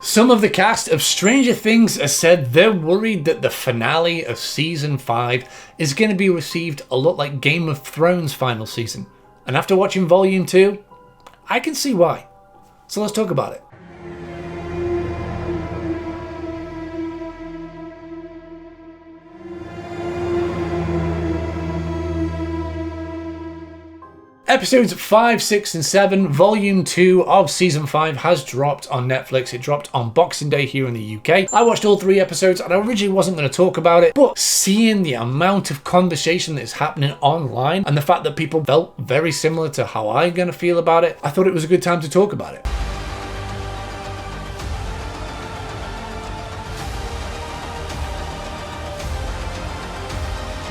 Some of the cast of Stranger Things has said they're worried that the finale of season 5 is going to be received a lot like Game of Thrones' final season. And after watching Volume 2, I can see why. So let's talk about it. Episodes 5, 6, and 7, Volume 2 of Season 5 has dropped on Netflix. It dropped on Boxing Day here in the UK. I watched all 3 episodes and I originally wasn't going to talk about it, but seeing the amount of conversation that is happening online and the fact that people felt very similar to how I'm going to feel about it, I thought it was a good time to talk about it.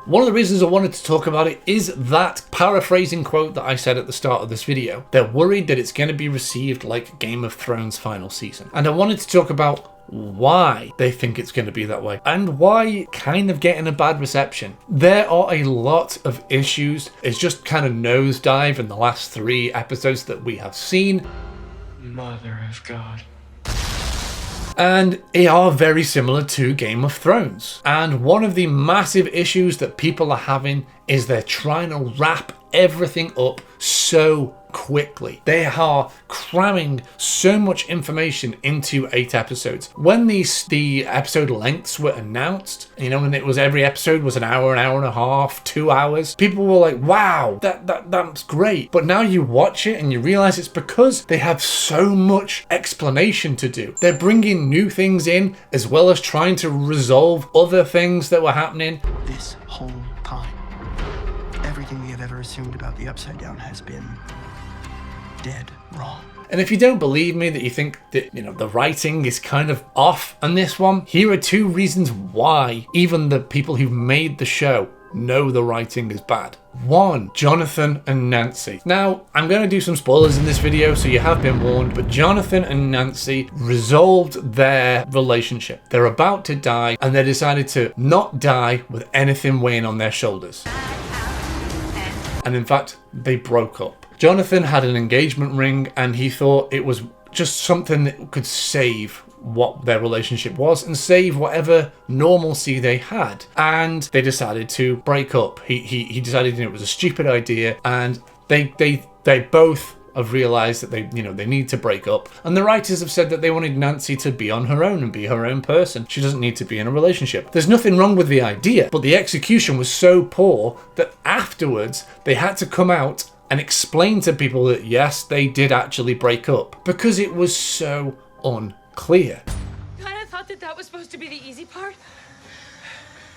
One of the reasons I wanted to talk about it is that paraphrasing quote that I said at the start of this video. They're worried that it's going to be received like Game of Thrones' final season. And I wanted to talk about why they think it's going to be that way and why it's kind of getting a bad reception. There are a lot of issues. It's just kind of nosedive in the last 3 episodes that we have seen. Mother of God. And they are very similar to Game of Thrones. And one of the massive issues that people are having is they're trying to wrap everything up so quickly. They are cramming so much information into 8 episodes. When the episode lengths were announced, you know, and it was every episode was an hour and a half, 2 hours, people were like, wow, that's great. But now you watch it and you realize it's because they have so much explanation to do. They're bringing new things in as well as trying to resolve other things that were happening. This whole time, everything we have ever assumed about the Upside Down has been dead wrong. And if you don't believe me, that you think that, you know, the writing is kind of off on this one, here are 2 reasons why even the people who made the show know the writing is bad. 1, Jonathan and Nancy. Now, I'm going to do some spoilers in this video, so you have been warned, but Jonathan and Nancy resolved their relationship. They're about to die, and they decided to not die with anything weighing on their shoulders. And in fact, they broke up. Jonathan had an engagement ring and he thought it was just something that could save what their relationship was and save whatever normalcy they had. And they decided to break up. He decided it was a stupid idea, and they both have realized that they need to break up. And the writers have said that they wanted Nancy to be on her own and be her own person. She doesn't need to be in a relationship. There's nothing wrong with the idea, but the execution was so poor that afterwards they had to come out and explain to people that yes, they did actually break up, because it was so unclear. Kind of thought that was supposed to be the easy part.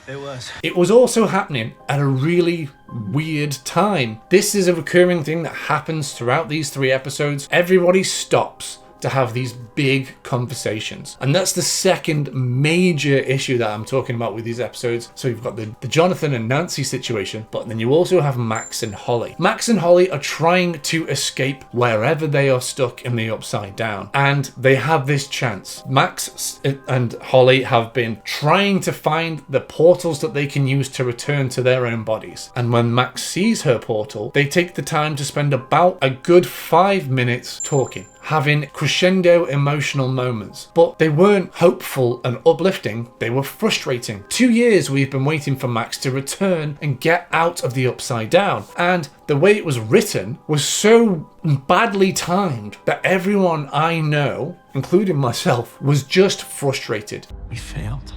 It was. It was also happening at a really weird time. This is a recurring thing that happens throughout these 3 episodes. Everybody stops to have these big conversations. And that's the second major issue that I'm talking about with these episodes. So you've got the Jonathan and Nancy situation, but then you also have Max and Holly. Max and Holly are trying to escape wherever they are stuck in the Upside Down. And they have this chance. Max and Holly have been trying to find the portals that they can use to return to their own bodies. And when Max sees her portal, they take the time to spend about a good 5 minutes talking, having crescendo emotional moments. But they weren't hopeful and uplifting, they were frustrating. 2 years we've been waiting for Max to return and get out of the Upside Down. And the way it was written was so badly timed that everyone I know, including myself, was just frustrated. We failed.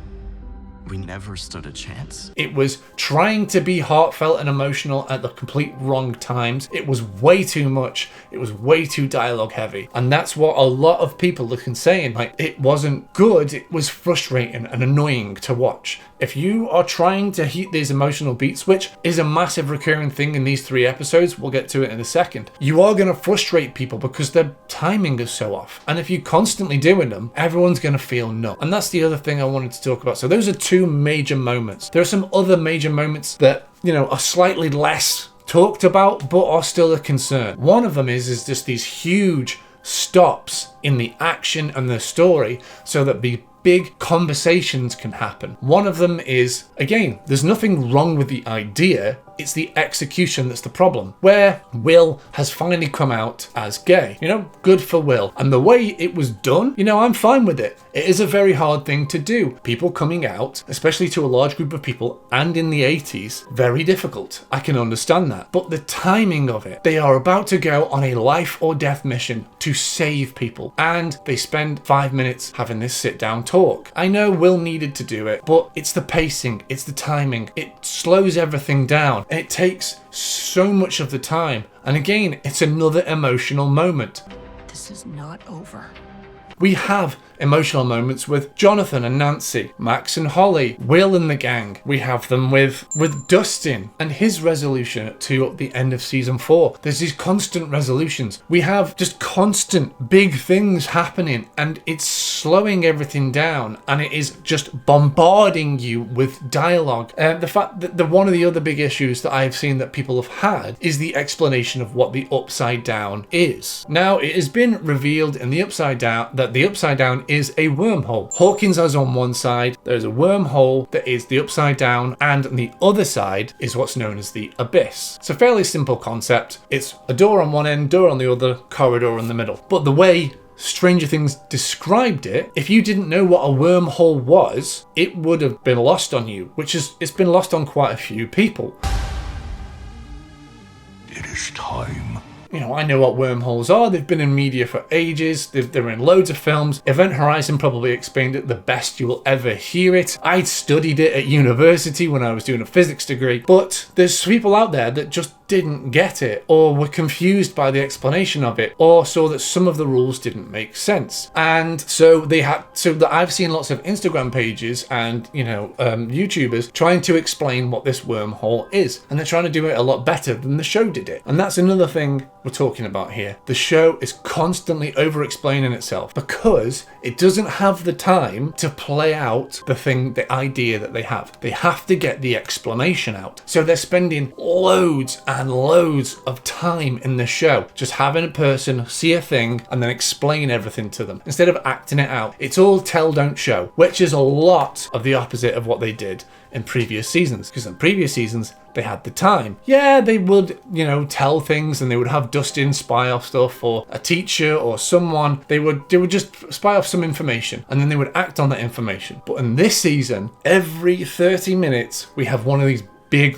We never stood a chance. It was trying to be heartfelt and emotional at the complete wrong times. It was way too much. It was way too dialogue heavy. And that's what a lot of people are saying. Like, it wasn't good. It was frustrating and annoying to watch. If you are trying to hit these emotional beats, which is a massive recurring thing in these 3 episodes, we'll get to it in a second, you are going to frustrate people because their timing is so off. And if you're constantly doing them, everyone's going to feel numb. And that's the other thing I wanted to talk about. So those are 2 major moments. There are some other major moments that, are slightly less talked about, but are still a concern. One of them is just these huge stops in the action and the story so that big conversations can happen. One of them is, again, there's nothing wrong with the idea, it's the execution that's the problem, where Will has finally come out as gay. Good for Will. And the way it was done, I'm fine with it. It is a very hard thing to do. People coming out, especially to a large group of people, and in the 80s, very difficult. I can understand that. But the timing of it, they are about to go on a life or death mission to save people, and they spend 5 minutes having this sit down talk. I know Will needed to do it, but it's the pacing, it's the timing. It slows everything down. And it takes so much of the time. And again, it's another emotional moment. This is not over. We have emotional moments with Jonathan and Nancy, Max and Holly, Will and the gang. We have them with Dustin and his resolution to the end of season 4. There's these constant resolutions. We have just constant big things happening, and it's slowing everything down, and it is just bombarding you with dialogue. The fact that one of the other big issues that I've seen that people have had is the explanation of what the Upside Down is. Now, it has been revealed in the Upside Down that the Upside Down is a wormhole. Hawkins is on one side, there's a wormhole that is the Upside Down, and on the other side is what's known as the Abyss. It's a fairly simple concept. It's a door on one end, door on the other, corridor in the middle. But the way Stranger Things described it, if you didn't know what a wormhole was, it would have been lost on you, it's been lost on quite a few people. It is time. I know what wormholes are. They've been in media for ages. They're in loads of films. Event Horizon probably explained it the best you will ever hear it. I'd studied it at university when I was doing a physics degree. But there's people out there that just didn't get it, or were confused by the explanation of it, or saw that some of the rules didn't make sense. And so I've seen lots of Instagram pages and YouTubers trying to explain what this wormhole is, and they're trying to do it a lot better than the show did it. And that's another thing we're talking about here. The show is constantly over explaining itself because it doesn't have the time to play out the idea that they have. They have to get the explanation out, so they're spending loads and loads of time in the show just having a person see a thing and then explain everything to them instead of acting it out. It's all tell don't show, which is a lot of the opposite of what they did in previous seasons, because in previous seasons they had the time. Yeah, they would tell things, and they would have Dustin spy off stuff, or a teacher or someone. They would just spy off some information and then they would act on that information. But in this season, every 30 minutes we have one of these big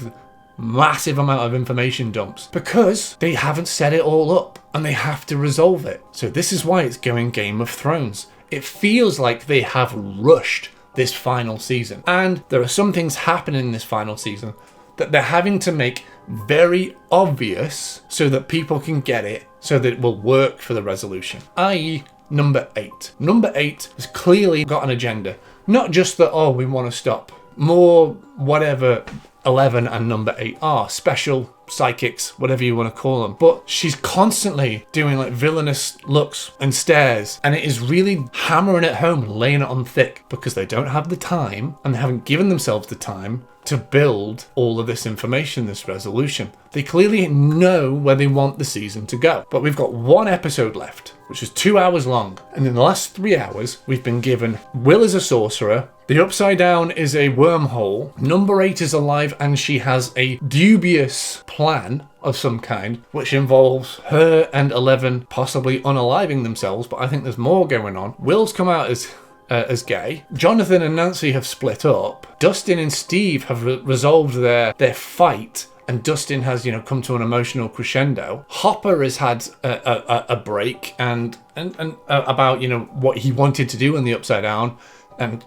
massive amount of information dumps because they haven't set it all up and they have to resolve it. So this is why it's going Game of Thrones. It feels like they have rushed this final season, and there are some things happening in this final season that they're having to make very obvious so that people can get it, so that it will work for the resolution. i.e. number 8. Number 8 has clearly got an agenda, not just that we want to stop more whatever 11 and number 8 are, special psychics, whatever you want to call them. But she's constantly doing like villainous looks and stares, and it is really hammering it home and laying it on thick because they don't have the time, and they haven't given themselves the time to build all of this information, this resolution. They clearly know where they want the season to go. But we've got one episode left, which is 2 hours long. And in the last 3 hours, we've been given Will is a sorcerer, the Upside Down is a wormhole, number 8 is alive, and she has a dubious plan of some kind, which involves her and 11 possibly unaliving themselves, but I think there's more going on. Will's come out as gay. Jonathan and Nancy have split up. Dustin and Steve have resolved their fight, and Dustin has, come to an emotional crescendo. Hopper has had a break and about, what he wanted to do in the Upside Down, and,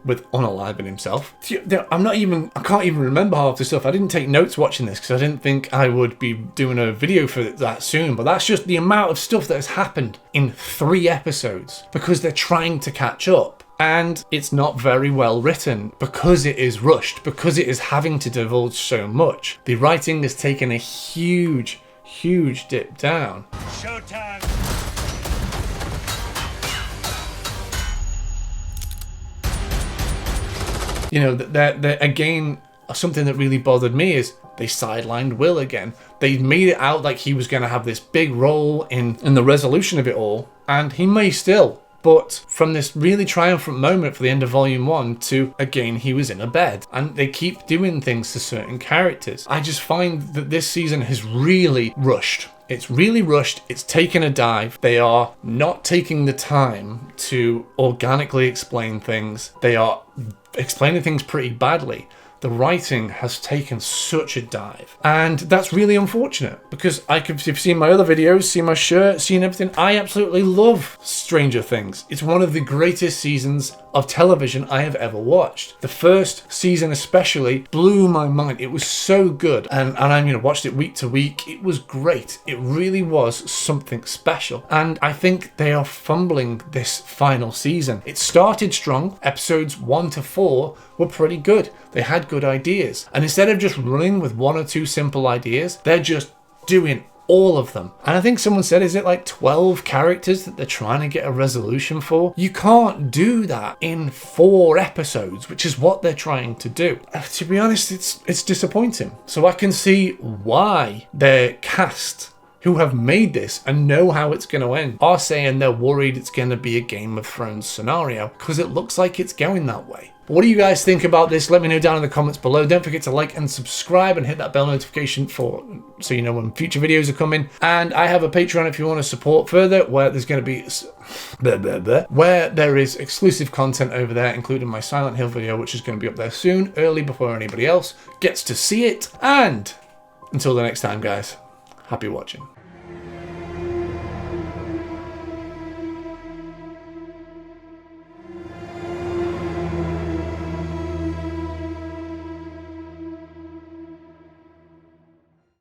with unaliving himself. I can't even remember half the stuff. I didn't take notes watching this because I didn't think I would be doing a video for that soon, but that's just the amount of stuff that has happened in 3 episodes because they're trying to catch up. And it's not very well written because it is rushed, because it is having to divulge so much. The writing has taken a huge dip down. Showtime! Again, something that really bothered me is they sidelined Will again. They made it out like he was going to have this big role in the resolution of it all, and he may still, But from this really triumphant moment for the end of volume 1 to, again, he was in a bed. And they keep doing things to certain characters. I just find that this season has really rushed. It's really rushed. It's taken a dive. They are not taking the time to organically explain things. They are explaining things pretty badly. The writing has taken such a dive, and that's really unfortunate because if you've seen my other videos, seen my shirt, seen everything, I absolutely love Stranger Things. It's one of the greatest seasons of television I have ever watched. The first season especially blew my mind. It was so good, and I watched it week to week. It was great. It really was something special, and I think they are fumbling this final season. It started strong. Episodes 1 to 4 were pretty good. They had good ideas, and instead of just running with 1 or 2 simple ideas, they're just doing all of them. And I think someone said, is it like 12 characters that they're trying to get a resolution for? You can't do that in 4 episodes, which is what they're trying to do. To be honest, it's disappointing. So I can see why their cast, who have made this and know how it's going to end, are saying they're worried it's going to be a Game of Thrones scenario, because it looks like it's going that way. But what do you guys think about this? Let me know down in the comments below. Don't forget to like and subscribe and hit that bell notification so you know when future videos are coming. And I have a Patreon if you want to support further, where there's going to be where there is exclusive content over there, including my Silent Hill video, which is going to be up there soon, early before anybody else gets to see it. And until the next time, guys, happy watching.